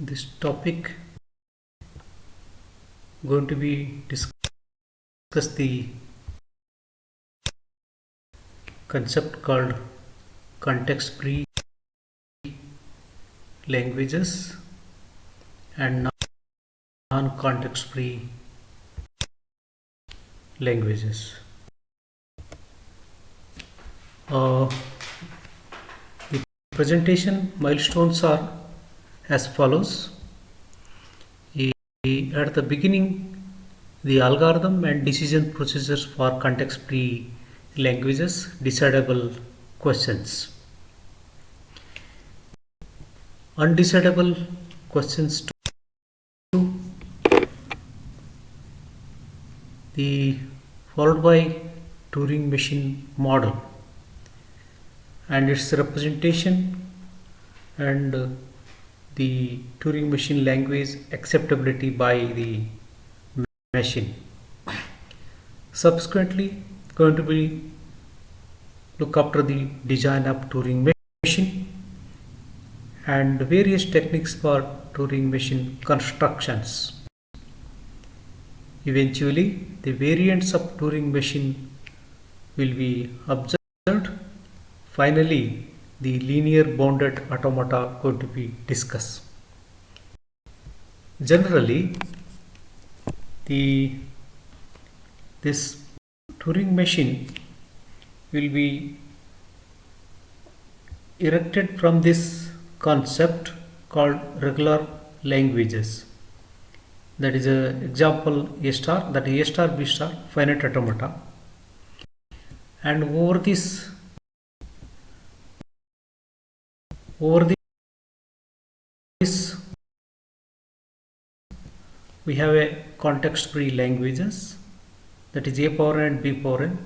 This topic going to be discuss the concept called context-free languages and non-context-free languages. The presentation milestones are as follows. At the beginning, the algorithm and decision procedures for context-free languages, decidable questions. Undecidable questions 2, the followed by Turing machine model and its representation and the Turing machine language acceptability by the machine. Subsequently, going to be look after the design of Turing machine and various techniques for Turing machine constructions. Eventually, the variants of Turing machine will be observed. Finally, the linear bounded automata going to be discussed. Generally, this Turing machine will be erected from this concept called regular languages. That is a example A star, that A star B star finite automata, and over this we have a context-free languages, that is A power n and B power n.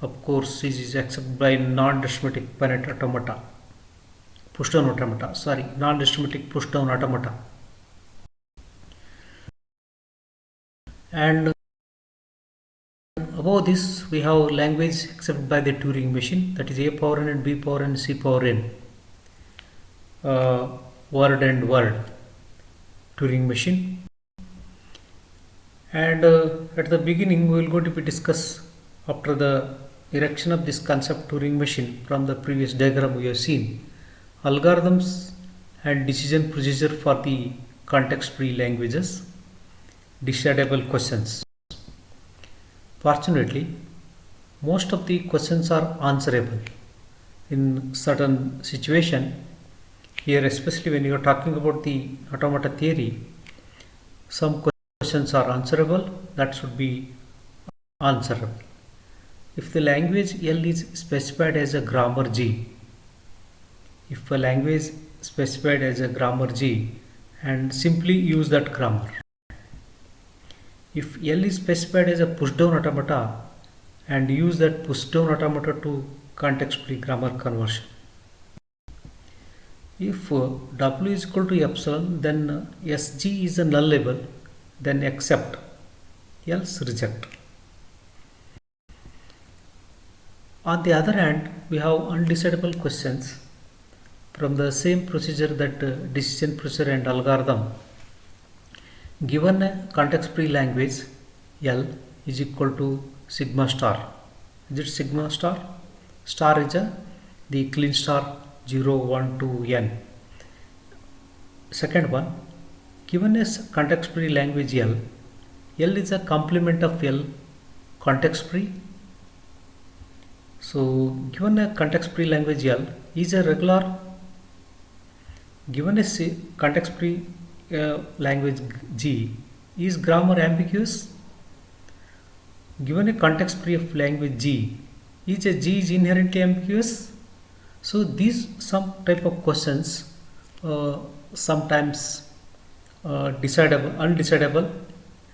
Of course, this is accepted by non-deterministic finite automata, push-down automata. Non-deterministic push-down automata. And above this, we have language accepted by the Turing machine, that is A power n and B power n, C power n. Word and word Turing machine. And at the beginning, we will going to be discuss after the erection of this concept Turing machine from the previous diagram we have seen algorithms and decision procedure for the context-free languages, decidable questions. Fortunately, most of the questions are answerable in certain situation. Here, especially when you are talking about the automata theory, some questions are answerable, that should be answerable. If the language L is specified as a grammar G, if a language specified as a grammar G and simply use that grammar. If L is specified as a push-down automata and use that push-down automata to context-free grammar conversion. If W is equal to epsilon, then SG is a nullable, then accept, else reject. On the other hand, we have undecidable questions from the same procedure, that decision procedure and algorithm. Given a context-free language L is equal to sigma star. Is it sigma star? Star is the clean star 0, 1 to n. Second one, given a context-free language L, L is a complement of L context-free. So, given a context-free language L is a regular, given a context-free language G is grammar ambiguous. Given a context-free of language G is inherently ambiguous. So these some type of questions sometimes undecidable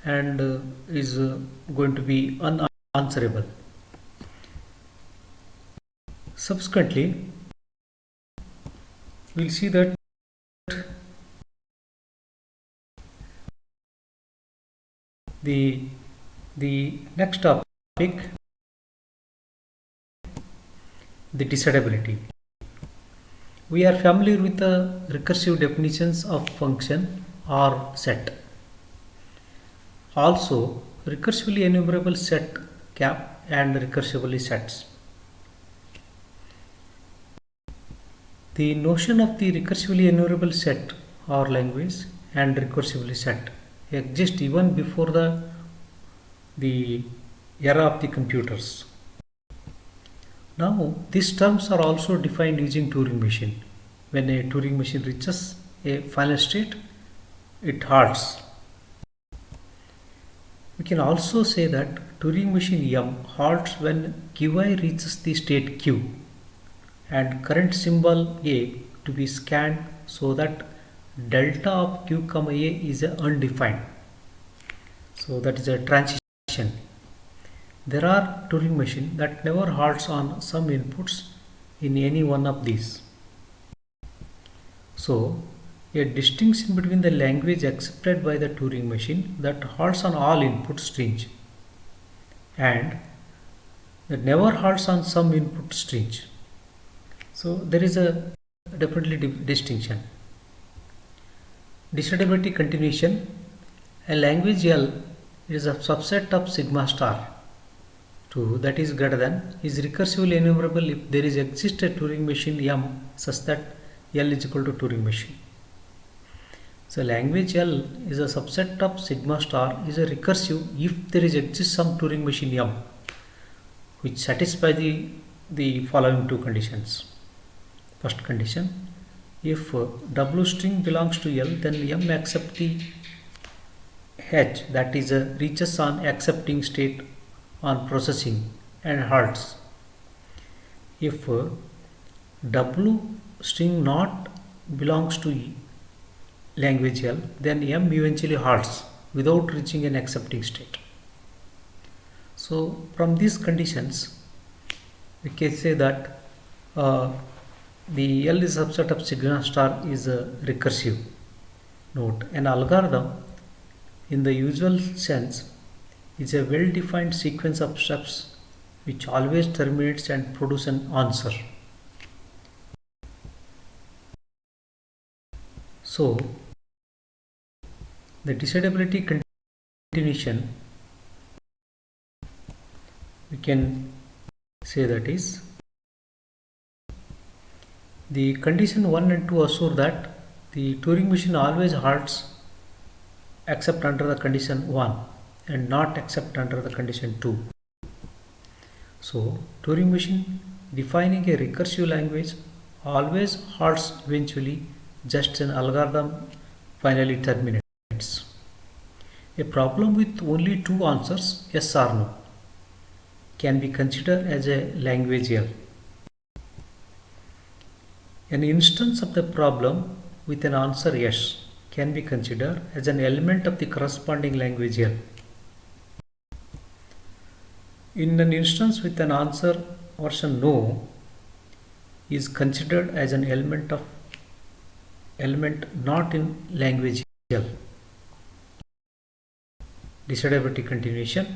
and is going to be unanswerable. Subsequently, we'll see that the next topic, the decidability. We are familiar with the recursive definitions of function or set. Also, recursively enumerable set cap and recursively sets. The notion of the recursively enumerable set or language and recursively set exist even before the era of the computers. Now, these terms are also defined using Turing machine. When a Turing machine reaches a final state, it halts. We can also say that Turing machine M halts when Qi reaches the state Q and current symbol A to be scanned so that delta of Q, A is undefined. So that is a transition. There are Turing machine that never halts on some inputs in any one of these. So a distinction between the language accepted by the Turing machine that halts on all input range and that never halts on some input range. So there is a definitely distinction. Decidability continuation. A language L is a subset of sigma star 2 that is greater than is recursively enumerable if there is exists a Turing machine M such that L is equal to Turing machine. So language L is a subset of sigma star is a recursive if there is exists some Turing machine M which satisfy the following two conditions. First condition, if W string belongs to L, then M accept the H, that is reaches on accepting state on processing and halts. If W string not belongs to language L, then M eventually halts without reaching an accepting state. So from these conditions, we can say that the L is a subset of sigma star is recursive. Note, an algorithm in the usual sense is a well-defined sequence of steps which always terminates and produces an answer. So the decidability continuation, we can say that is the condition 1 and 2 assure that the Turing machine always halts except under the condition 1 and not except under the condition 2. So Turing machine defining a recursive language always halts eventually, just an algorithm finally terminates. A problem with only two answers, yes or no, can be considered as a language L. An instance of the problem with an answer yes can be considered as an element of the corresponding language L. In an instance with an answer version no is considered as an element not in language L. Decidability continuation.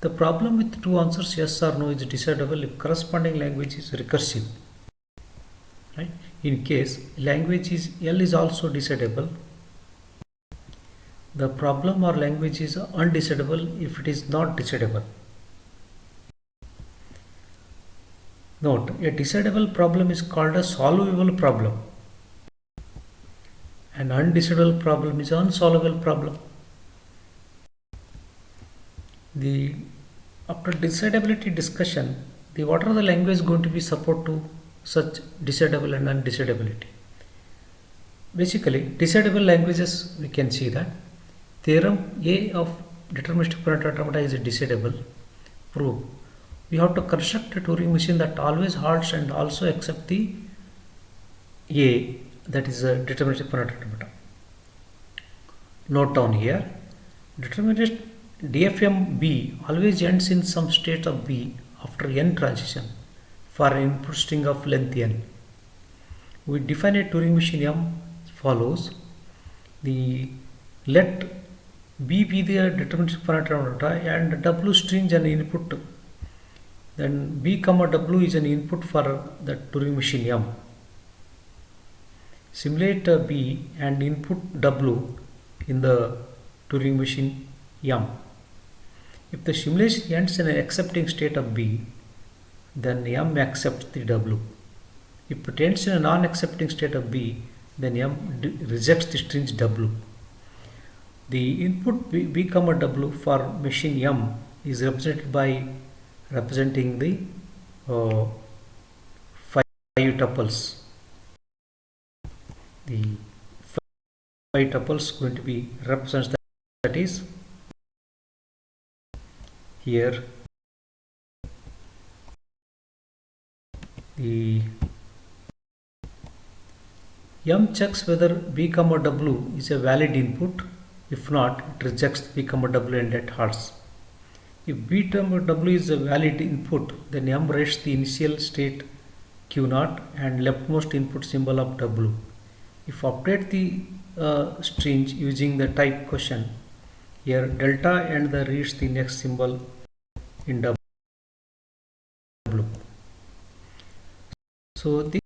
The problem with two answers yes or no is decidable if corresponding language is recursive. Right? In case language is L is also decidable, the problem or language is undecidable if it is not decidable. Note, a decidable problem is called a solvable problem. An undecidable problem is unsolvable problem. After decidability discussion, what are the language going to be support to such decidable and undecidability? Basically, decidable languages, we can see that theorem A of deterministic finite automata is decidable. Prove. We have to construct a Turing machine that always halts and also accept the A, that is a deterministic finite automata. Note down here, deterministic DFM B always ends in some state of B after n transition for an input string of length n. We define a Turing machine M follows. Let B be the deterministic finite automata and W string an input. Then B comma W is an input for the Turing machine M. Simulate B and input W in the Turing machine M. If the simulation ends in an accepting state of B, then M accepts the W. If it ends in a non-accepting state of B, then M rejects the string W. The input B, W for machine M is represented by representing the 5 tuples. The 5 tuples going to be represents that is here the M checks whether B, W is a valid input. If not, it rejects B, W and it halts. If B, W is a valid input, then M writes the initial state Q0 and leftmost input symbol of W. If update the string using the type question, here delta and the reads the next symbol in W. So this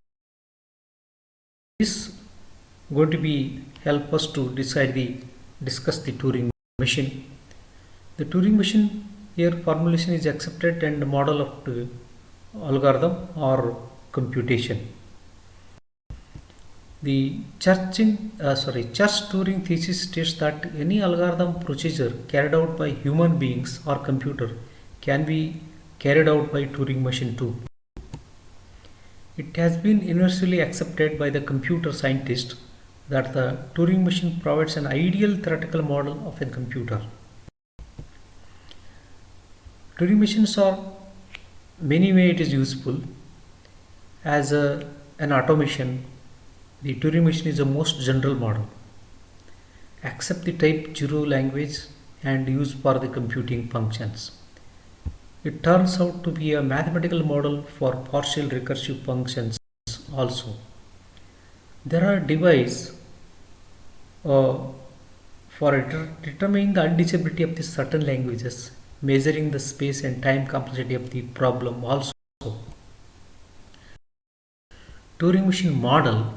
is going to be help us to discuss the Turing machine. The Turing machine here formulation is accepted and model of the algorithm or computation. The Church-Turing thesis states that any algorithm procedure carried out by human beings or computer can be carried out by Turing machine too. It has been universally accepted by the computer scientists that the Turing machine provides an ideal theoretical model of a computer. Turing machines are many ways it is useful as an automation. The Turing machine is the most general model. Accept the type 0 language and use for the computing functions. It turns out to be a mathematical model for partial recursive functions also. There are devices for determining the undecibility of the certain languages, measuring the space and time complexity of the problem also. Turing machine model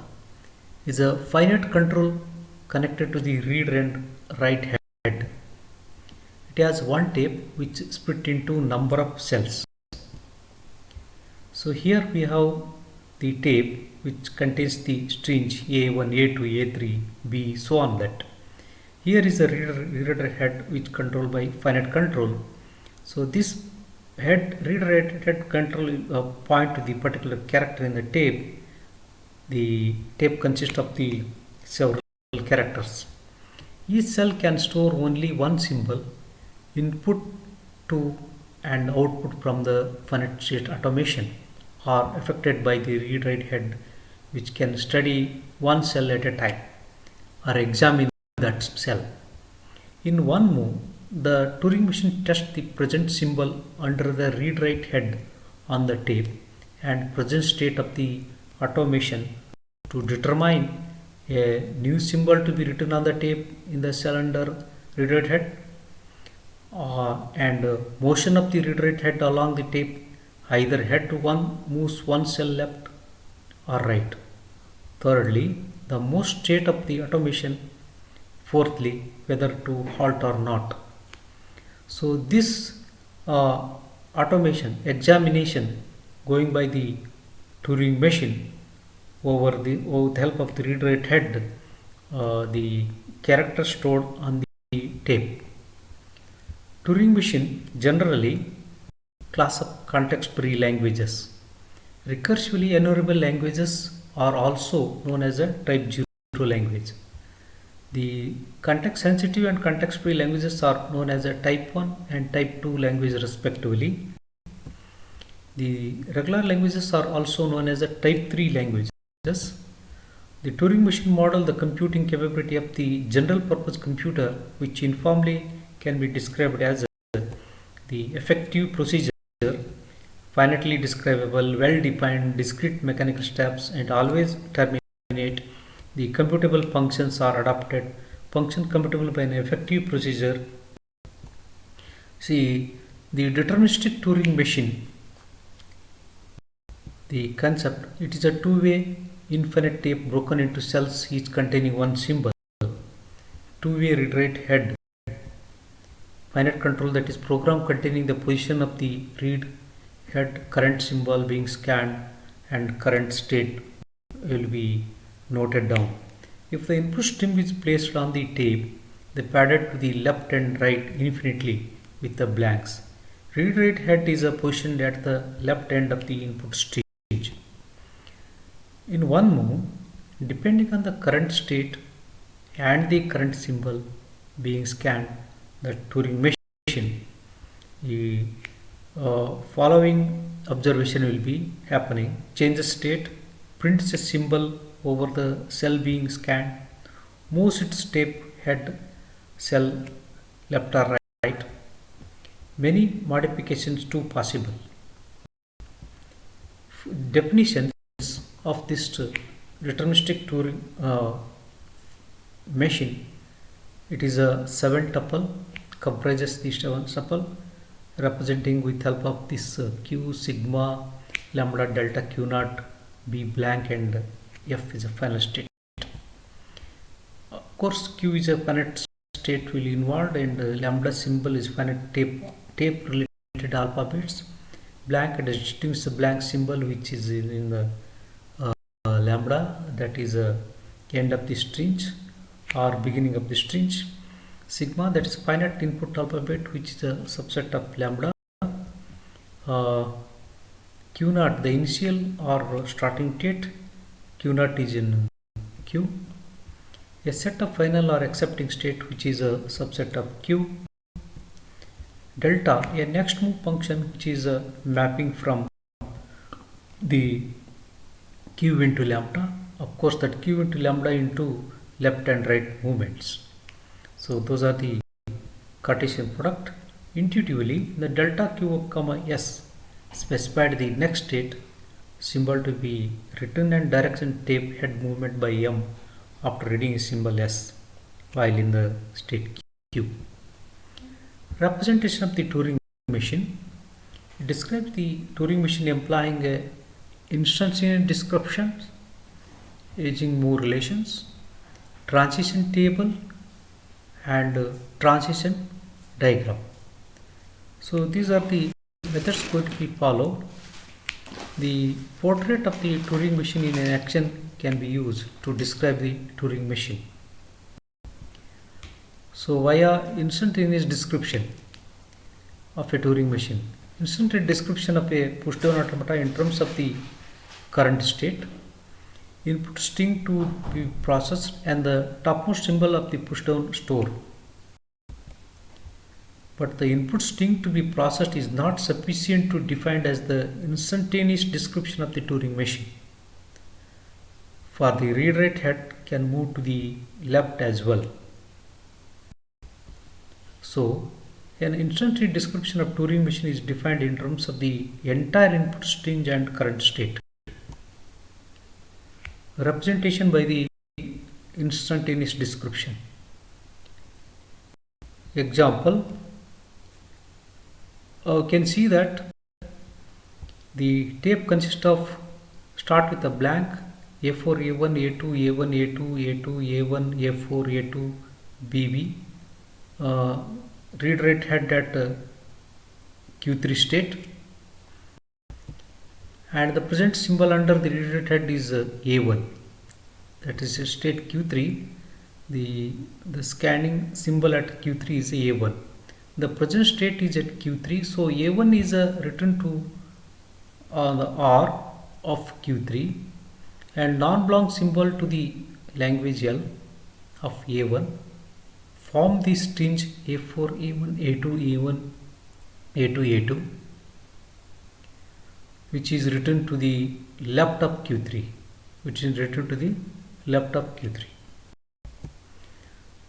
is a finite control connected to the read and write head. It has one tape which is split into number of cells. So here we have the tape which contains the strings A1, A2, A3, B, so on that. Here is a reader head which controlled by finite control. So this reader head control point to the particular character in the tape. The tape consists of the several characters. Each cell can store only one symbol, input to and output from the finite state automation are affected by the read-write head, which can study one cell at a time or examine that cell. In one move, the Turing machine tests the present symbol under the read-write head on the tape and present state of the automation to determine a new symbol to be written on the tape in the cell under read-write head and motion of the read-write head along the tape. Either head 1 moves one cell left or right. Thirdly, the most state of the automation. Fourthly, whether to halt or not. So this automation examination going by the Turing machine with the help of the read-write head, the character stored on the tape. Turing machine generally class of context-free languages. Recursively enumerable languages are also known as a type 0 language. The context-sensitive and context-free languages are known as a type 1 and type 2 language respectively. The regular languages are also known as a type 3 languages. The Turing machine model the computing capability of the general purpose computer, which informally can be described as the effective procedure, finitely describable, well-defined, discrete mechanical steps, and always terminate. The computable functions are adapted. Function computable by an effective procedure. See, the deterministic Turing machine, the concept, it is a two-way infinite tape broken into cells each containing one symbol. two-way read-write head finite control, that is program containing the position of the read head, current symbol being scanned and current state will be noted down. If the input stream is placed on the tape, they padded to the left and right infinitely with the blanks. Read write head is positioned at the left end of the input stream. In one move, depending on the current state and the current symbol being scanned, the Turing machine, the following observation will be happening. Change the state, prints a symbol over the cell being scanned, moves its tape head cell left or right. Many modifications too possible. Definitions of this deterministic Turing machine. It is a 7 tuple, comprises the 7 tuple representing with help of this q, sigma, lambda, delta, q naught, b blank and f is a final state. Of course, q is a finite state will involved and lambda symbol is finite tape related alphabets. Blank distinguishes the blank symbol which is in the lambda, that is end of the string or beginning of the string. Sigma, that is finite input alphabet which is a subset of lambda. Q naught, the initial or starting state. Q naught is in Q. A set of final or accepting state which is a subset of Q. Delta, a next move function which is a mapping from the Q into lambda. Of course, that Q into lambda into left and right movements. So those are the Cartesian product. Intuitively, the delta Q comma S specified the next state symbol to be written and direction tape head movement by M after reading a symbol S while in the state Q. Representation of the Turing machine. It describes the Turing machine employing a instantaneous description, aging move relations, transition table and transition diagram. So these are the methods going to be followed. The portrait of the Turing machine in an action can be used to describe the Turing machine. So via instantaneous description of a Turing machine. Instantaneous description of a push down automata in terms of the current state, input string to be processed and the topmost symbol of the push down store. But the input string to be processed is not sufficient to define as the instantaneous description of the Turing machine. For the read write head can move to the left as well. So an instantaneous description of Turing machine is defined in terms of the entire input string and current state. Representation by the instantaneous description. Example, can see that the tape consists of start with a blank A4, A1, A2, A1, A2, A2, A1, A4, A2, BB. Read write head at Q3 state, and the present symbol under the read write head is A1, that is state Q3. The scanning symbol at Q3 is A1. The present state is at Q3, so A1 is written to the R of Q3 and non-belong symbol to the language L of A1 form the string A4, A1, A2, A1, A2, A2 which is written to the left of Q3,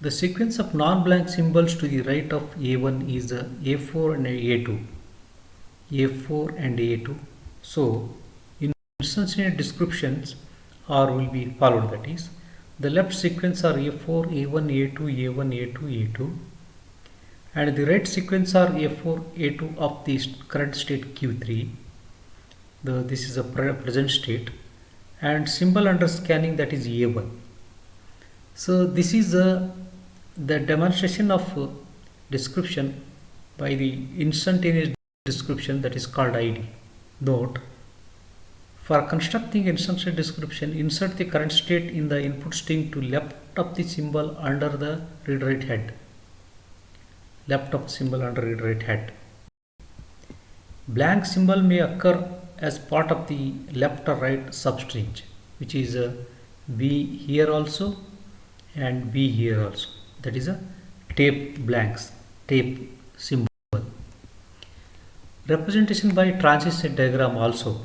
The sequence of non-blank symbols to the right of A1 is A4 and A2. A4 and A2. So, in instantaneous descriptions will be followed, that is, the left sequence are A4, A1, A2, A1, A2, A2 and the right sequence are A4, A2 of the current state Q3. This is a present state and symbol under scanning, that is A1. So this is the demonstration of description by the instantaneous description, that is called ID. Note, for constructing instantaneous description, insert the current state in the input string to left of the symbol under the read write head. Left of symbol under read write head. Blank symbol may occur as part of the left or right substring, which is B here also and B here also. That is a tape blanks, tape symbol. Representation by transition diagram also.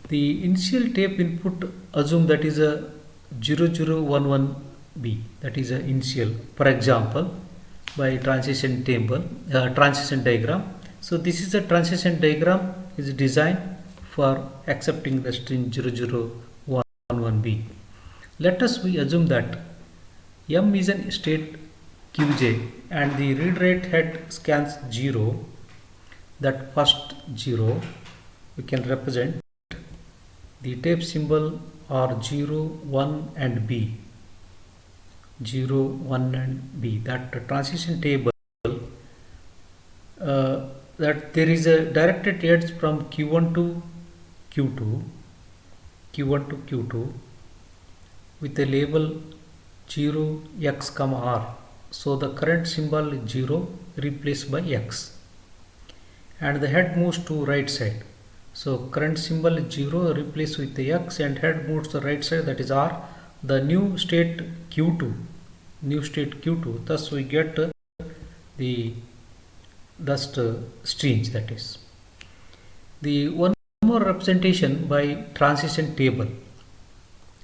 The initial tape input assume that is a 0011B, that is a initial. For example, by transition table, transition diagram. So this is a transition diagram is designed for accepting the string 0011B. Let us we assume that M is an state Qj and the read write head scans 0. That first 0 we can represent the tape symbol are 0, 1 and B. 0, 1 and B. That transition table that there is a directed edge from Q1 to Q2, Q1 to Q2 with the label 0 x comma r. So the current symbol is 0 replaced by x and the head moves to right side. So current symbol is 0 replaced with the x and head moves to the right side, that is r. The new state Q2, thus we get the string, that is. The one more representation by transition table,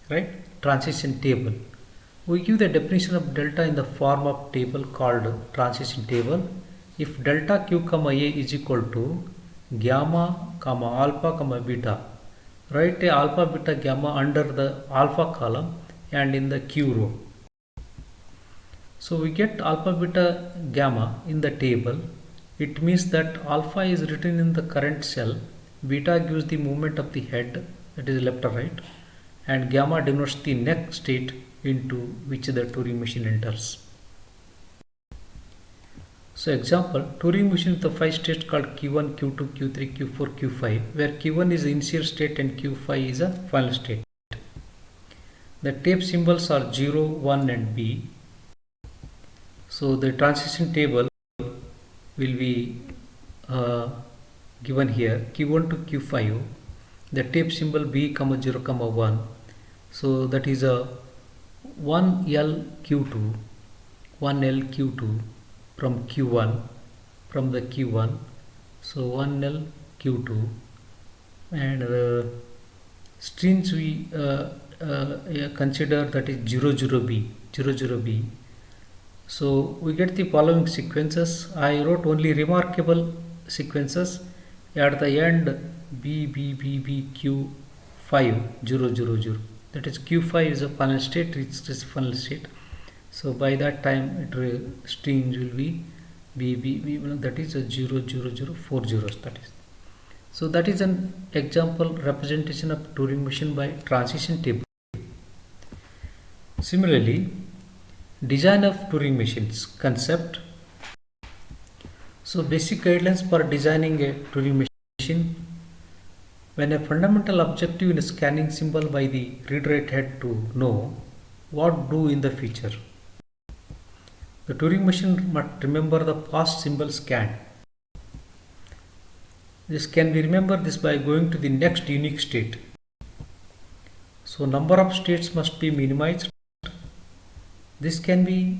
right? Transition table. We give the definition of delta in the form of table called transition table. If delta q comma a is equal to gamma comma alpha comma beta, write a alpha beta gamma under the alpha column and in the q row. So we get alpha beta gamma in the table. It means that alpha is written in the current cell, beta gives the movement of the head, that is left or right, and gamma denotes the next state into which the Turing machine enters. So example, Turing machine with the 5 states called Q1, Q2, Q3, Q4, Q5, where Q1 is the initial state and Q5 is a final state. The tape symbols are 0, 1 and B. So the transition table will be given here, Q1 to Q5, the tape symbol B, 0, 1. So that is a 1LQ2 from Q1, from the Q1. So 1LQ2 and strings we consider, that is 00B. So we get the following sequences. I wrote only remarkable sequences. At the end, BBBBQ5 000. That is Q5 is a final state, it's final state. So by that time, string will be BB, that is a 000 zeros. That is. So that is an example representation of Turing machine by transition table. Similarly, design of Turing machines concept. So basic guidelines for designing a Turing machine. When a fundamental objective in scanning symbol by the read write head to know what do in the future. The Turing machine must remember the past symbol scanned. This can be remembered this by going to the next unique state. So number of states must be minimized. This can be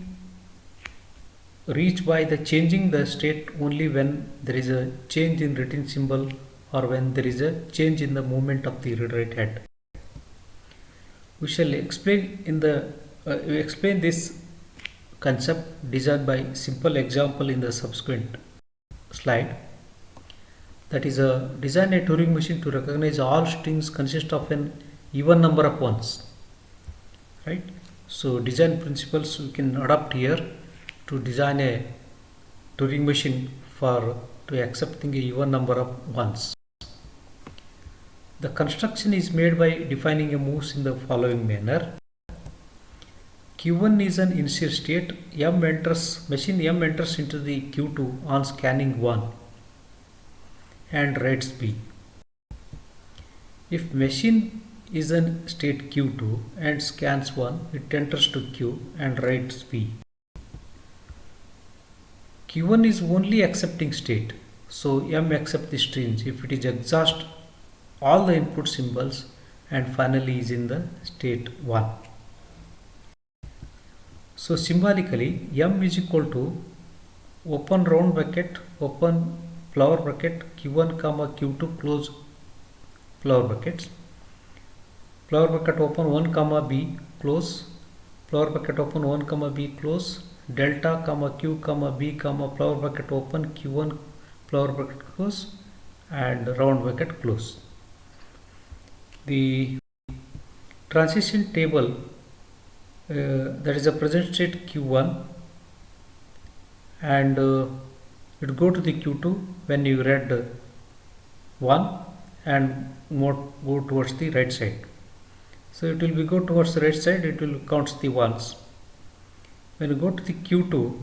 reached by the changing the state only when there is a change in written symbol or when there is a change in the movement of the read write head. We shall explain explain this concept design by simple example in the subsequent slide. That is a design a Turing machine to recognize all strings consist of an even number of ones, right? So design principles we can adopt here to design a Turing machine to accepting a even number of ones. The construction is made by defining a moves in the following manner. Q1 is an initial state. Machine M enters into the Q2 on scanning 1 and writes B. If machine is in state Q2 and scans 1, it enters to Q and writes B. Q1 is only accepting state, so M accepts the strings if it is exhaust all the input symbols and finally is in the state 1. So symbolically, M is equal to open round bracket, open flower bracket, Q1 comma Q2 close flower brackets, flower bracket open 1 comma B close, flower bracket open 1 comma B close, delta comma Q comma B comma flower bracket open Q1 flower bracket close and round bracket close. The transition table that is a present state Q1 and it go to the Q2 when you read 1 and go towards the right side. So it will be go towards the right side, it will count the ones. When you go to the Q2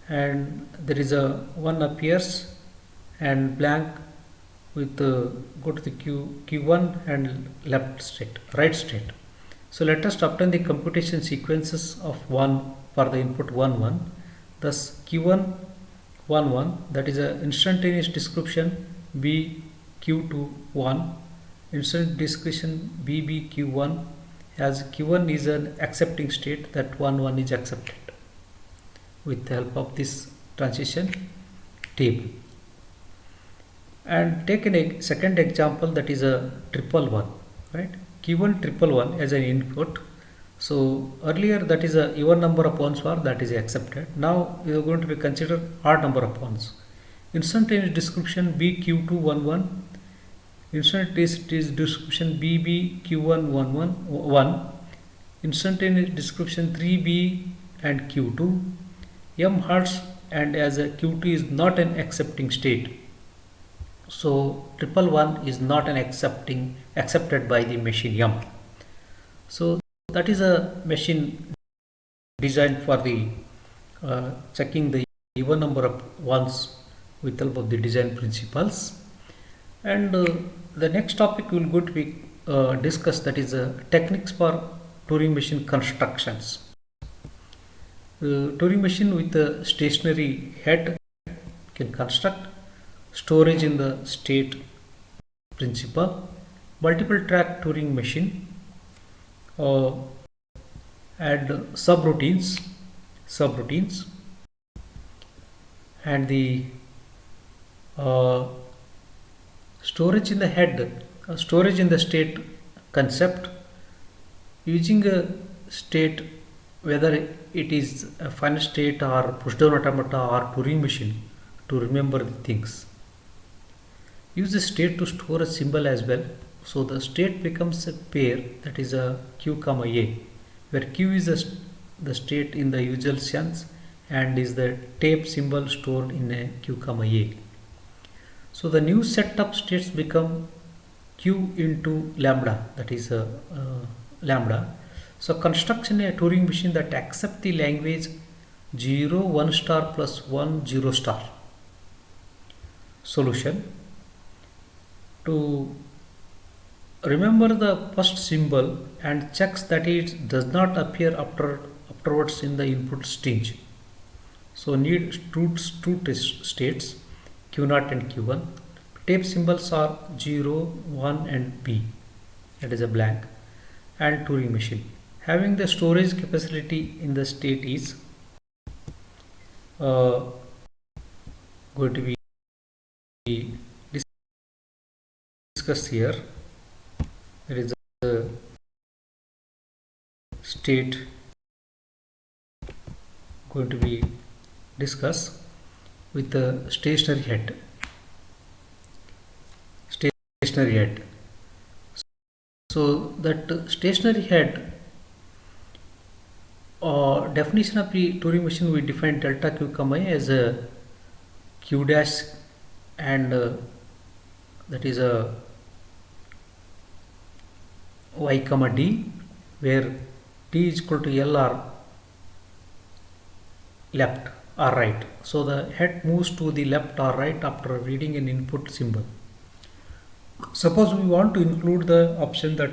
and there is a 1 appears and blank with go to the Q1 and left state, right state. So let us obtain the computation sequences of 1 for the input 1 1. Thus Q1 1 1, that is a instantaneous description B Q2 1, instant description BB Q1, as Q1 is an accepting state, that 1 1 is accepted with the help of this transition table. And take a second example, that is a triple 1, right? Q1 triple 1 as an input. So earlier that is a even number of ones were, that is accepted. Now we are going to be consider odd number of ones. Instantaneous description B Q2 1 1, instantaneous description BB Q1 1 1, instantaneous description 3B and Q2, M hertz, and as a Q2 is not an accepting state. So triple 1 is not an accepted by the machine M. So that is a machine designed for the checking the even number of ones with help of the design principles. And the next topic we will going to be discuss, that is techniques for Turing machine constructions. Turing machine with a stationary head can construct storage in the state principle, multiple track Turing machine, and subroutines, and the storage in the head, storage in the state concept, using a state, whether it is a final state or pushdown automata or Turing machine, to remember the things. Use the state to store a symbol as well. So the state becomes a pair, that is a Q comma A, where Q is the state in the usual sense and is the tape symbol stored in a Q comma A. So the new set of states become Q into lambda, that is lambda. So construction a Turing machine that accept the language 0 1 star plus 1 0 star. Solution: to remember the first symbol and checks that it does not appear afterwards in the input stage. So need two states Q0 and Q1. Tape symbols are 0, 1 and B, that is a blank, and Turing machine. Having the storage capacity in the state is going to be discussed here. There is a state going to be discussed with the stationary head. So that stationary head definition of the Turing machine, we define delta Q comma A as a Q dash, and that is a Y comma D, where D is equal to L or left or right. So the head moves to the left or right after reading an input symbol. Suppose we want to include the option that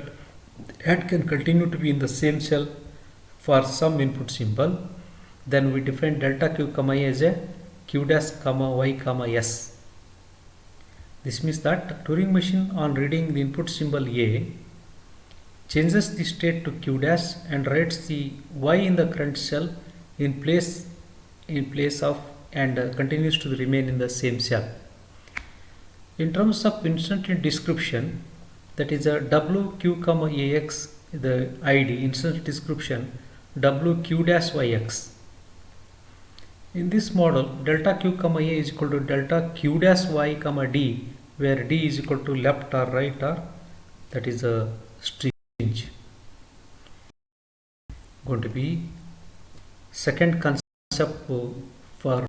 head can continue to be in the same cell for some input symbol, then we define delta q comma a as a q dash comma y comma s. This means that Turing machine on reading the input symbol a changes the state to q dash and writes the y in the current cell in place of and continues to remain in the same cell. In terms of instantaneous description, that is a wq comma ax, the id instance description wq dash yx. In this model, delta q comma a is equal to delta q dash y comma d, where d is equal to left or right, or that is a string. Going to be second concept for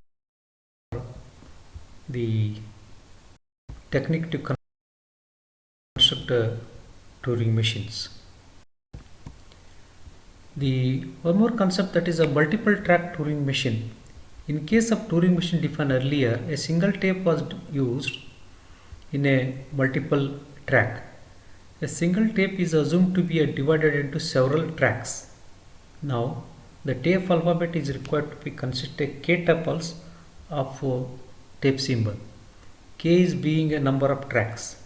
the technique to construct Turing machines. The one more concept, that is a multiple track Turing machine. In case of Turing machine defined earlier, a single tape was used in a multiple track. A single tape is assumed to be divided into several tracks. Now, the tape alphabet is required to be consisted k tuples of tape symbol. K is being a number of tracks.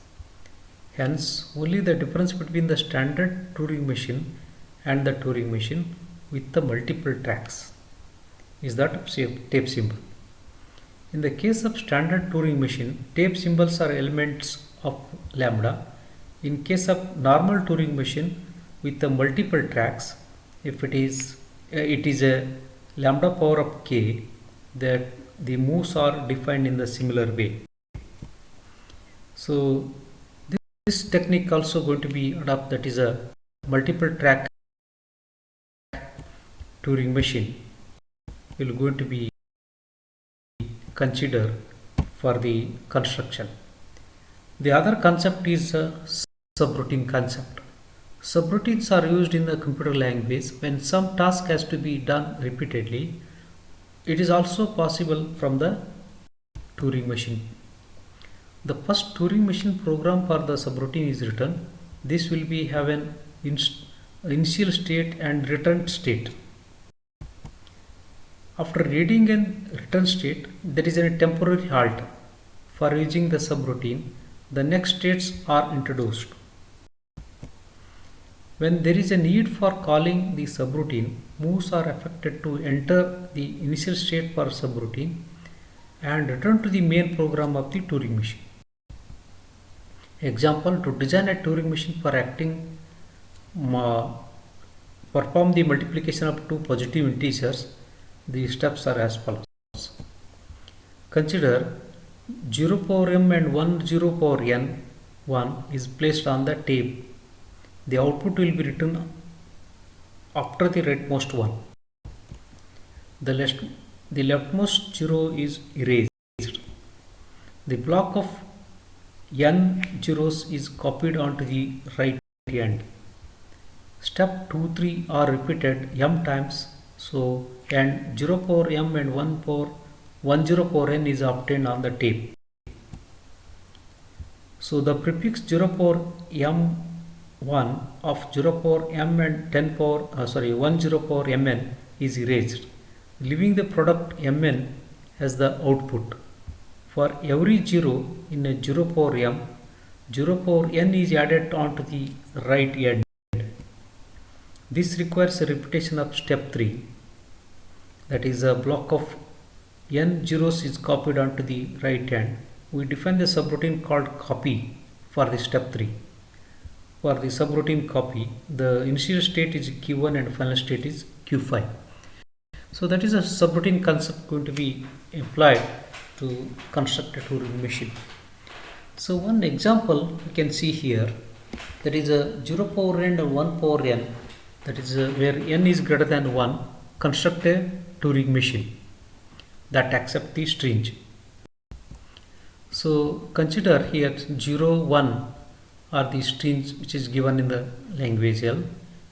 Hence, only the difference between the standard Turing machine and the Turing machine with the multiple tracks is that of tape symbol. In the case of standard Turing machine, tape symbols are elements of lambda. In case of normal Turing machine with the multiple tracks, if it is a lambda power of k, that the moves are defined in the similar way. So this technique also going to be adopted, that is a multiple track Turing machine will going to be considered for the construction. The other concept is a subroutine concept. Subroutines are used in the computer language when some task has to be done repeatedly. It is also possible from the Turing machine. The first Turing machine program for the subroutine is written. This will be have an initial state and return state. After reading and return state, there is a temporary halt. For using the subroutine, the next states are introduced. When there is a need for calling the subroutine, moves are affected to enter the initial state for subroutine and return to the main program of the Turing machine. Example, to design a Turing machine for perform the multiplication of two positive integers, the steps are as follows. Consider 0 power m and 1 0 power n 1 is placed on the tape. The output will be written after the rightmost one. The leftmost 0 is erased. The block of n zeros is copied onto the right end. Step 2, 3 are repeated m times. So, and 0 power m and 1 0 power n is obtained on the tape. So, the prefix 0 power m1 of 0 power m and 1 0 power mn is erased, leaving the product mn as the output. For every 0 in a 0 power m, 0 power n is added onto the right end. This requires a repetition of step 3. That is, a block of n zeros is copied onto the right end. We define the subroutine called copy for the step 3. For the subroutine copy, the initial state is q1 and final state is q5. So that is a subroutine concept going to be applied to construct a Turing machine. So one example we can see here, that is a 0 power n and 1 power n, that is where n is greater than 1, construct a Turing machine that accept the string. So consider here 0, 1 are the strings which is given in the language L,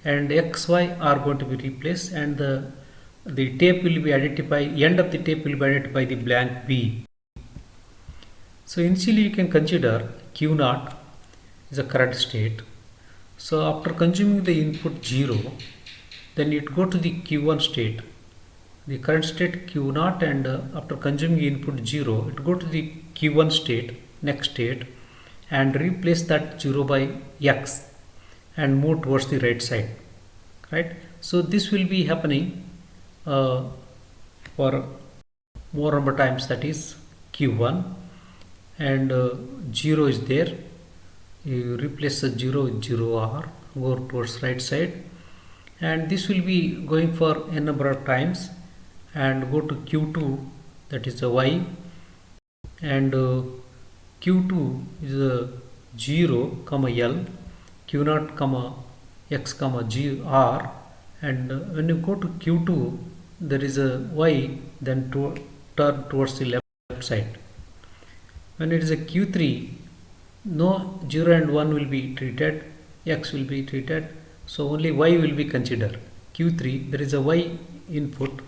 and xy are going to be replaced, and the tape will be identified, end of the tape will be identified by the blank B. So initially you can consider Q0 is a current state. So after consuming the input 0, then it go to the Q1 state, the current state Q0, and after consuming input 0, it go to the Q1 state, next state, and replace that 0 by X and move towards the right side, right? So this will be happening for more number times, that is Q1, and 0 is there. You replace the 0 with 0R, go towards right side, and this will be going for n number of times, and go to Q2, that is the Y, and Q2 is a 0 comma L, Q0 comma X comma G R, and when you go to Q2 there is a Y, then turn towards the left side. When it is a Q3, no 0 and 1 will be treated, X will be treated, so only Y will be considered. Q3 there is a Y input,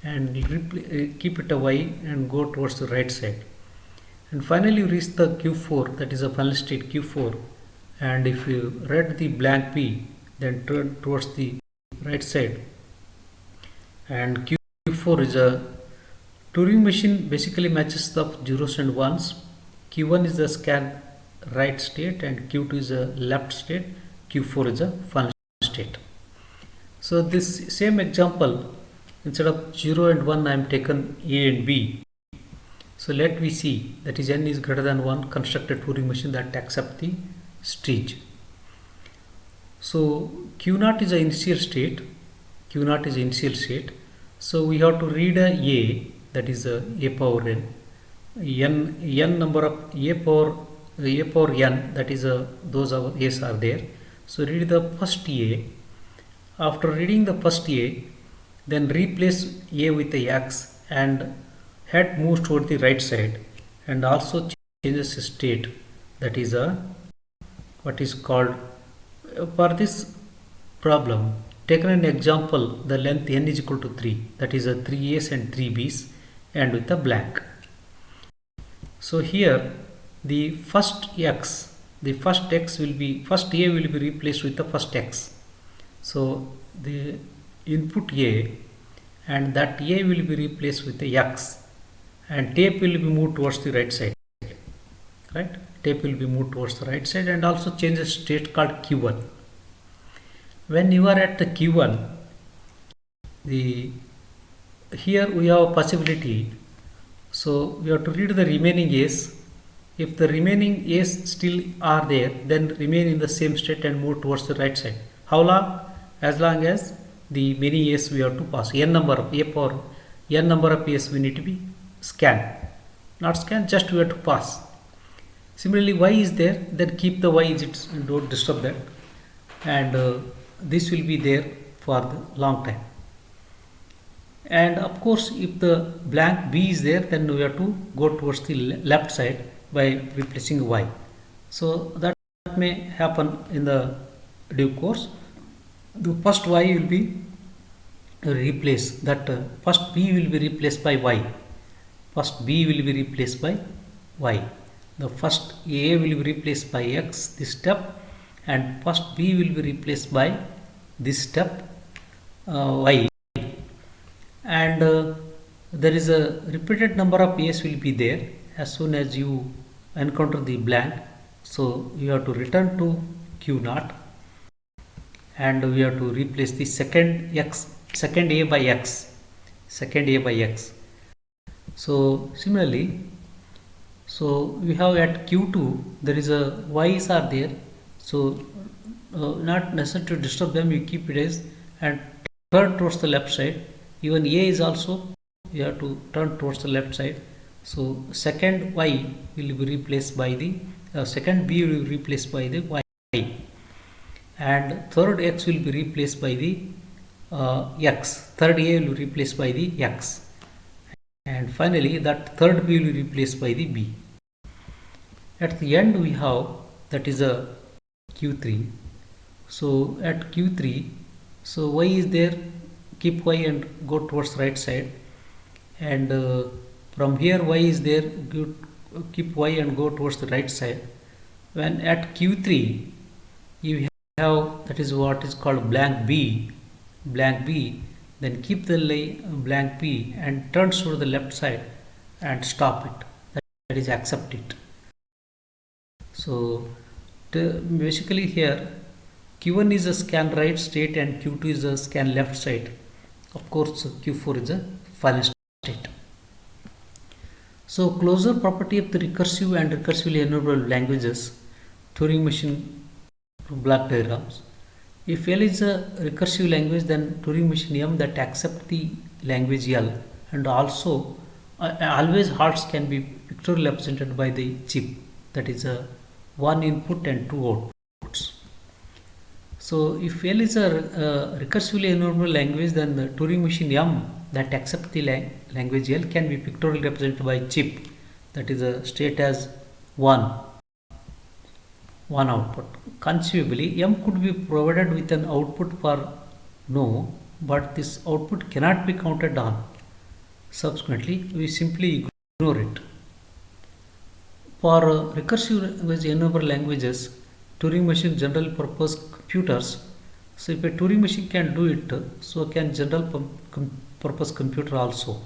and keep it a Y and go towards the right side, and finally you reach the Q4, that is a final state Q4, and if you read the blank P, then turn towards the right side, and Q4 is a Turing machine, basically matches the zeros and ones. Q1 is the scan right state, and Q2 is a left state, Q4 is a final state. So this same example, instead of 0 and 1 I am taken A and B. So let me see, that is n is greater than 1, construct a Turing machine that accepts the stage. So Q0 is the initial state, Q0 is initial state, so we have to read a, that is a power n number of a power n, that is those a's are there. So read the first a. After reading the first a, then replace a with a x, and head moves toward the right side, and also changes state, that is what is called, for this problem taken an example, the length n is equal to 3, that is 3 a's and 3 b's, and with a blank. So here the first x will be, first a will be replaced with the first x. So the input a, and that a will be replaced with the x, and tape will be moved towards the right side, right? Tape will be moved towards the right side, and also change the state called Q1. When you are at the Q1, here we have a possibility, so we have to read the remaining a's. If the remaining a's still are there, then remain in the same state and move towards the right side. How long? As long as the many a's we have to pass, n number of a power n number of a's we need to be scanned, not scan, just we have to pass. Similarly, y is there, then keep the y digits and don't disturb that, and this will be there for the long time. And of course, if the blank b is there, then we have to go towards the left side by replacing y. So that may happen in the due course. The first y will be replaced, that first b will be replaced by y, first b will be replaced by y, the first a will be replaced by x, this step, and first b will be replaced by this step y, and there is a repeated number of a's will be there as soon as you encounter the blank. So you have to return to Q0, and we have to replace the second a by x. So similarly, so we have at Q2 there is a y's are there, so not necessary to disturb them, you keep it as, and turn towards the left side. Even a is also, you have to turn towards the left side. So second y will be replaced by the second b will be replaced by the y, and third x will be replaced by the x, third a will be replaced by the x, and finally that third b will be replaced by the b. At the end we have, that is a Q3, So at Q3, so y is there, keep y and go towards right side, and from here y is there, keep y and go towards the right side. When at Q3 you have, that is what is called blank B, then keep the blank B and turn to the left side and stop it, that is accept it. So basically here Q1 is a scan right state and Q2 is a scan left side. Of course Q4 is a final state. So closure property of the recursive and recursively enumerable languages, Turing machine block diagrams. If L is a recursive language, then Turing machine M that accept the language L, and also always hearts can be pictorially represented by the chip, that is a one input and two outputs. So if L is a recursively enumerable language, then the Turing machine M that accept the language L can be pictorially represented by chip, that is a state as one output. Conceivably, M could be provided with an output for no, but this output cannot be counted on. Subsequently, we simply ignore it. For recursive enumerable languages, Turing machine general purpose computers. So if a Turing machine can do it, so can general purpose computer also.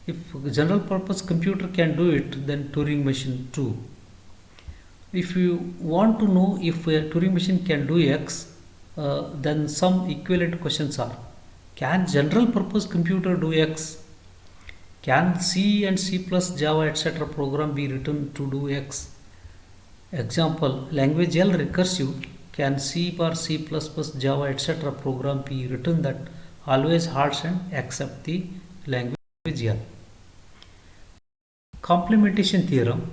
If general purpose computer can do it, then Turing machine too. If you want to know if a Turing machine can do X, then some equivalent questions are: can general purpose computer do X? Can C and C plus Java etc. program be written to do X? Example, language L recursive, can C or C plus plus Java etc. program be written that always halts and accept the language L? Complementation theorem.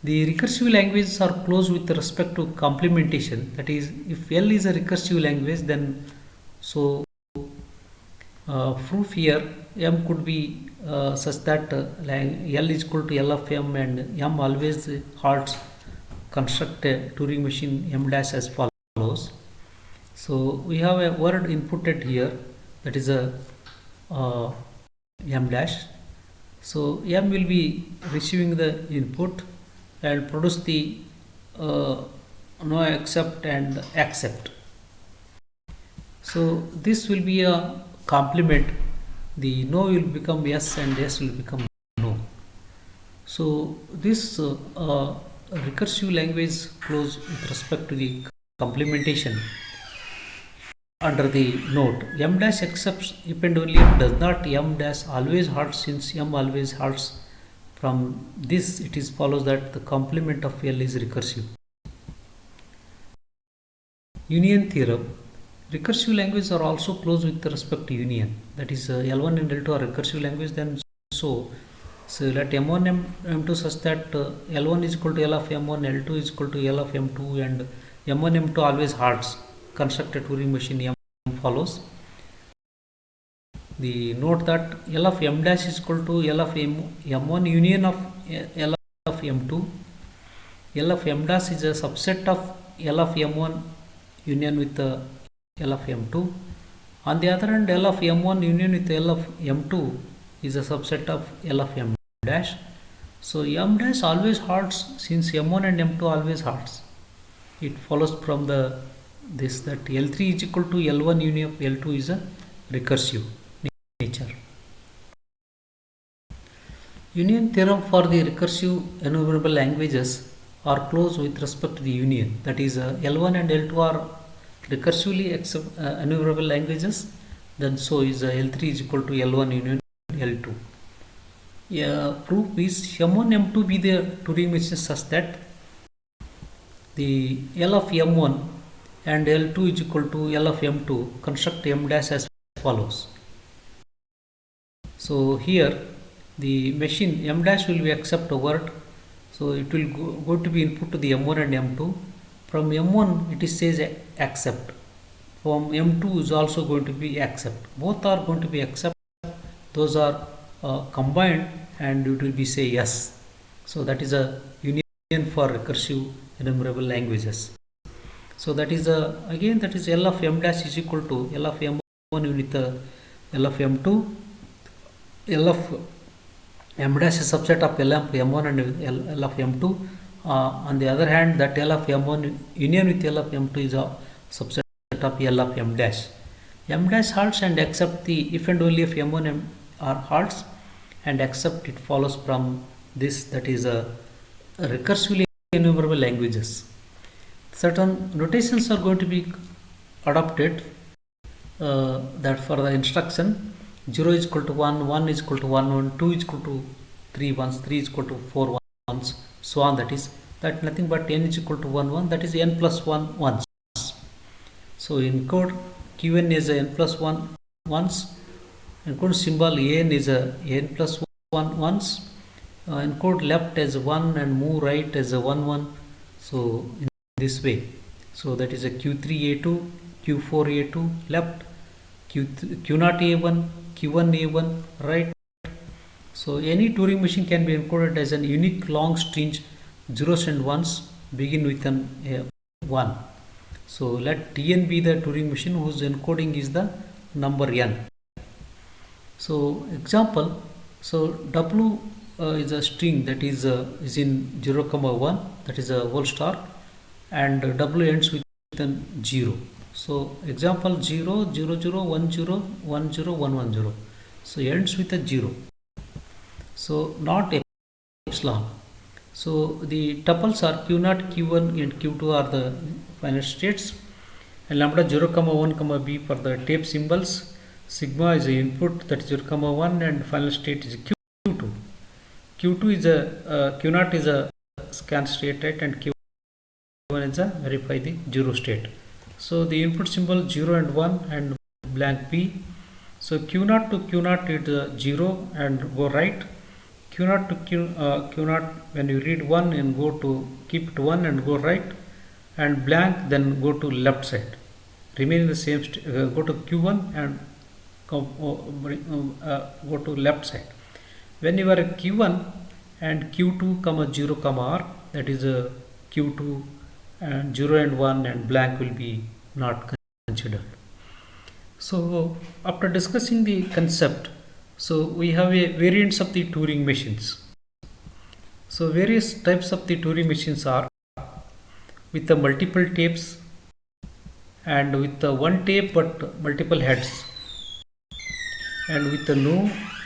The recursive languages are close with respect to complementation. That is, if L is a recursive language, then so proof here M could be such that L is equal to L of M and M always halts. Construct a Turing machine M dash as follows. So we have a word inputted here, that is a M dash. So M will be receiving the input and produce the no, accept and accept. So this will be a complement. The no will become yes and yes will become no. So this recursive language close with respect to the complementation under the note M dash accepts depend only does not M dash always halts. Since M always halts, from this it is follows that the complement of L is recursive. Union theorem. Recursive languages are also close with respect to union. That is L1 and L2 are recursive language, then so let M1 M2 such that L1 is equal to L of M1, L2 is equal to L of M2, and M1 M2 always halts. Construct a Turing machine M follows. The note that L of M dash is equal to L of M1 union of L of M2. L of M dash is a subset of L of M1 union with L of M2. On the other hand, L of M1 union with L of M2 is a subset of L of M dash. So M dash always halts since M1 and M2 always halts. It follows from this that L3 is equal to L1 union of L2 is a recursive nature. Union theorem for the recursive enumerable languages are close with respect to the union. That is L1 and L2 are recursively enumerable languages, then so is L3 is equal to L1 union L2. Proof is M1 M2 be the Turing machine such that the L of M1 and L2 is equal to L of M2. Construct M dash as follows. So here the machine M dash will be accept a word, so it will go to be input to the M1 and M2. From M1 it is says accept, from M2 is also going to be accept. Both are going to be accept, those are combined and it will be say yes. So that is a union for recursive enumerable languages. So that is again that is L of m dash is equal to L of m1 with L of m2. L of m dash is subset of L of m1 and L of m2. On the other hand, that L of m1 union with L of m2 is a subset of L of m dash. M dash halts and except the if and only if m1 are halts and except it follows from this, that is a recursively enumerable languages. Certain notations are going to be adopted that for the instruction 0 is equal to 1, 1 is equal to 1, 1, 2 is equal to 3 ones, 3 is equal to 4 ones, so on. That is that nothing but n is equal to 1, 1, that is n plus 1 ones. So in code Qn is a n plus 1 ones, encode symbol an is a n plus 1 ones, encode left as 1 and move right as a 1 1. So in this way, so that is a Q3 A2, Q4 A2 left, Q0 A1, Q1 A1 right. So any Turing machine can be encoded as an unique long string zeros and ones begin with an 1. So let Tn be the Turing machine whose encoding is the number n. So example, so W is a string that is in 0, 1, that is a whole star, and W ends with an 0. So example 0, 0, 0, 1, 0, 1, 0, 1, 1, 0. So ends with a 0. So not epsilon. So the tuples are Q0, Q1 and Q2 are the finite states, and lambda 0, 1, b for the tape symbols. Sigma is the input, that is 0, 1, and final state is Q2. Q2 is a Q0 is a scan state, right, and Q1 is a verify the 0 state. So the input symbol 0 and 1 and blank B. So Q0 to Q0 is 0 and go right. Q0 to Q0 when you read 1 and go to keep it 1 and go right, and blank then go to left side. Remain in the same go to Q1 and go to left side. When you are at Q1 and Q2 0 R, that is a Q2 and 0 and 1 and blank will be not considered. So after discussing the concept, so we have a variants of the Turing machines. So various types of the Turing machines are with the multiple tapes and with the one tape but multiple heads, and with the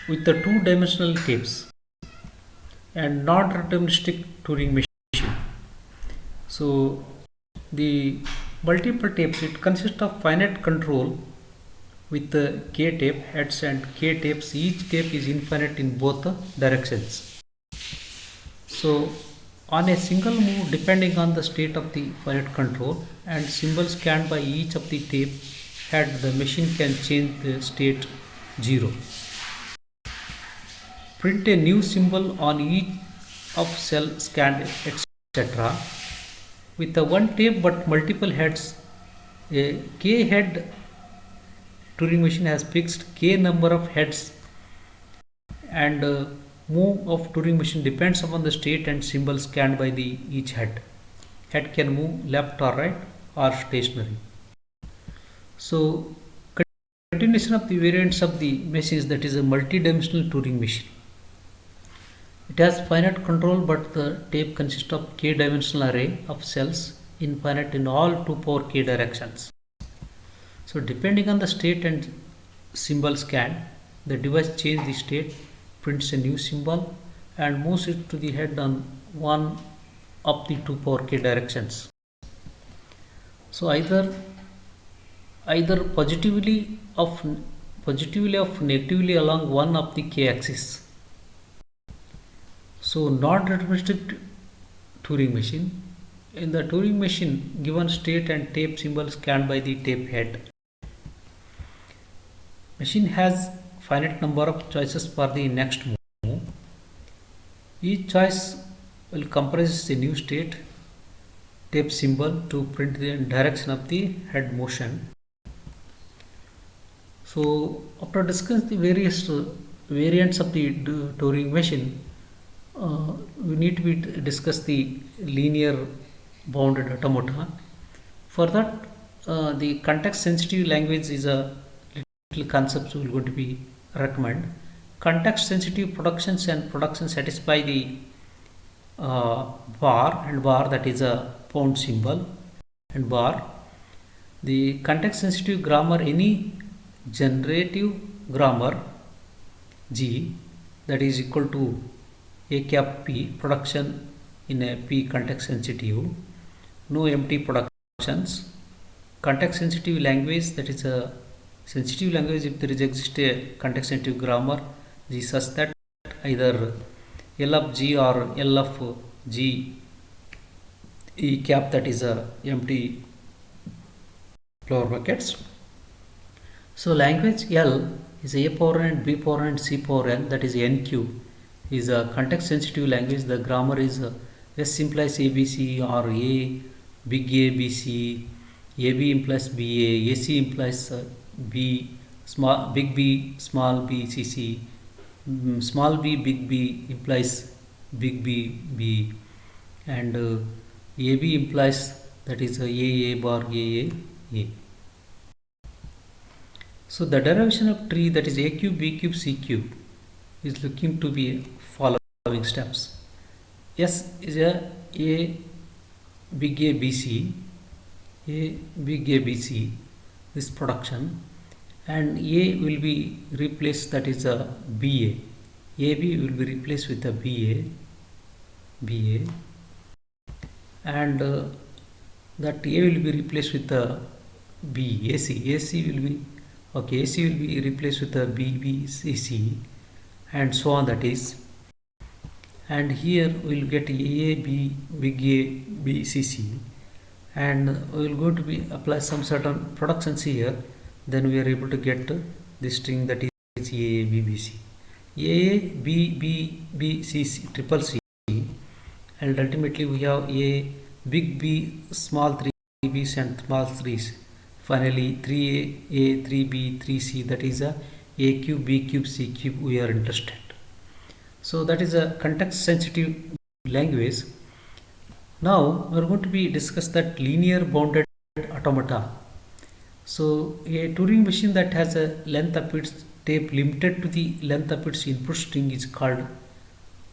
two-dimensional tapes, and non-deterministic Turing machine. So the multiple tapes, it consists of finite control with the k tape heads and k tapes. Each tape is infinite in both the directions. So on a single move, depending on the state of the finite control and symbol scanned by each of the tape head, the machine can change the state 0. Print a new symbol on each of cell scanned, etc. With the one tape but multiple heads, a k head Turing machine has fixed k number of heads, and move of Turing machine depends upon the state and symbol scanned by the each head. Head can move left or right or stationary. So continuation of the variants of the machines, that is a multi-dimensional Turing machine. It has finite control, but the tape consists of k-dimensional array of cells infinite in all 2 power k directions. So depending on the state and symbol scanned, the device changes the state, prints a new symbol and moves it to the head on one of the 2 power k directions. So either positively or negatively along one of the k axis. So non-deterministic Turing machine. In the Turing machine, given state and tape symbol scanned by the tape head, machine has finite number of choices for the next move. Each choice will comprise a new state, tape symbol to print the direction of the head motion. So after discussing the various variants of the Turing machine, we need to discuss the linear bounded automata. For that, the context sensitive language is a little concept we are going to be recommend. Context sensitive productions and production satisfy the bar, and bar, that is a pound symbol, and bar. The context sensitive grammar, any generative grammar G, that is equal to A cap P, production in a P context sensitive, no empty productions. Context sensitive language, that is a sensitive language if there is exist a context sensitive grammar G such that either L of G or L of G E cap, that is a empty flower buckets. So language L is A power n, B power n, C power n, that is NQ, is a context sensitive language. The grammar is S implies ABC, or A big A B C, AB implies BA, AC implies B small big B small b C C, small b big B implies big B B, and AB implies, that is A bar A. So the derivation of tree, that is A cube, B cube, C cube, is looking to be following steps. S is a big A B C, this production, and A will be replaced, that is a BA. AB will be replaced with a BA, and that A will be replaced with a B. AC will be AC will be replaced with a BBCC, and so on, that is. And here we will get big A B C C, and we will going to be apply some certain productions here. Then we are able to get this string, that is A B B C, A B B B C C triple C, and ultimately we have A big B small 3 B's and small 3's. Finally 3A, 3B, 3C, that is a cube, B cube, C cube we are interested. So that is a context sensitive language. Now we are going to be discuss that linear bounded automata. So a Turing machine that has a length of its tape limited to the length of its input string is called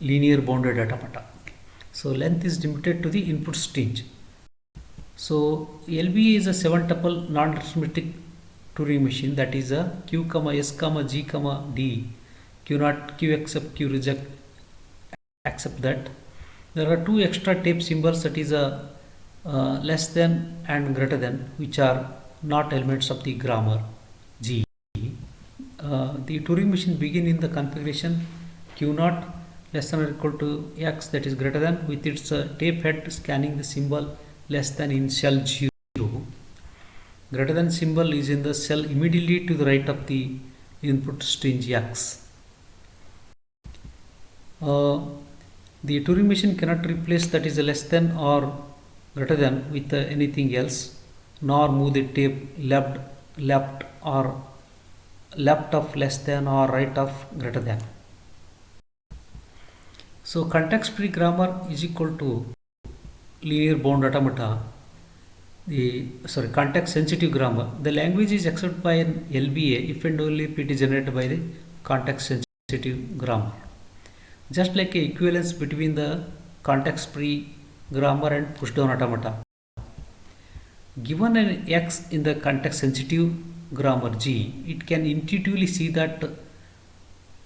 linear bounded automata. So length is limited to the input string. So LBA is a 7-tuple non-arithmetic Turing machine, that is a Q, S, G, D, Q not, Q accept, Q reject, accept that. There are two extra tape symbols, that is a less than and greater than, which are not elements of the grammar G. The Turing machine begin in the configuration Q naught less than or equal to X, that is greater than, with its tape head scanning the symbol less than in cell 0. Greater than symbol is in the cell immediately to the right of the input string X. The Turing machine cannot replace, that is a less than or greater than, with anything else, nor move the tape left or left of less than or right of greater than. So context free grammar is equal to linear bound automata, context sensitive grammar. The language is accepted by an LBA if and only if it is generated by the context sensitive grammar. Just like a equivalence between the context free grammar and push down automata. Given an X in the context sensitive grammar G, it can intuitively see that,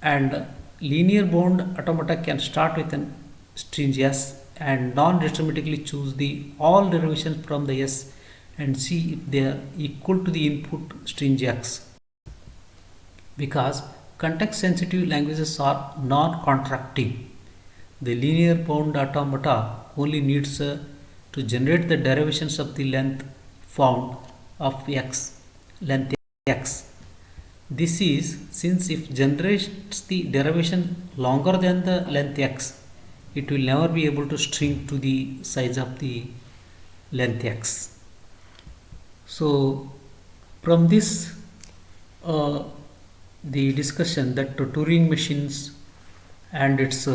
and linear bound automata can start with an string S and non-deterministically choose the all derivations from the S and see if they are equal to the input string X, because context sensitive languages are non-contracting. The linear bound automata only needs to generate the derivations of the length found of X, length X. This is since if generates the derivation longer than the length X, it will never be able to string to the size of the length X. So from this the discussion that Turing machines and its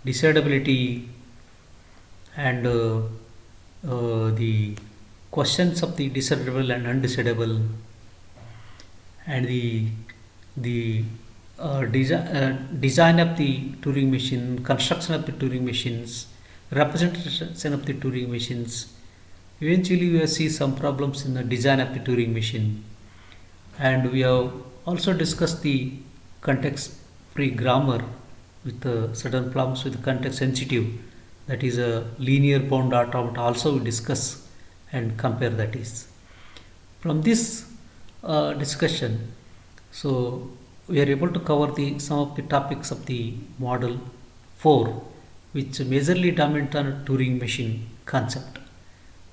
decidability and the questions of the decidable and undecidable, and the design of the Turing machine, construction of the Turing machines, representation of the Turing machines. Eventually, we will see some problems in the design of the Turing machine, and we have also discussed the context-free grammar with certain problems with context sensitive. That is a linear bound automata. Also, we discuss and compare that is. From this discussion, so we are able to cover the some of the topics of the model 4, which majorly dominate on Turing machine concept.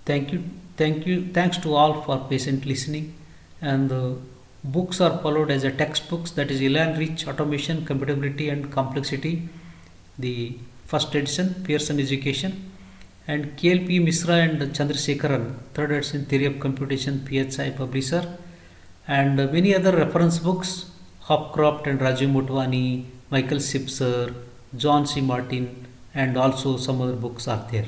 Thanks to all for patient listening. And the books are followed as a textbooks, that is Ilan Rich, Automation, Compatibility and Complexity, the first edition, Pearson Education, and KLP Misra and Chandrasekharan, third edition, Theory of Computation, PHI publisher, and many other reference books, Hopcroft and Rajiv Motwani, Michael Sipser, John C. Martin, and also some other books are there.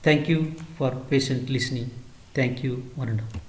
Thank you for patient listening. Thank you, one and all.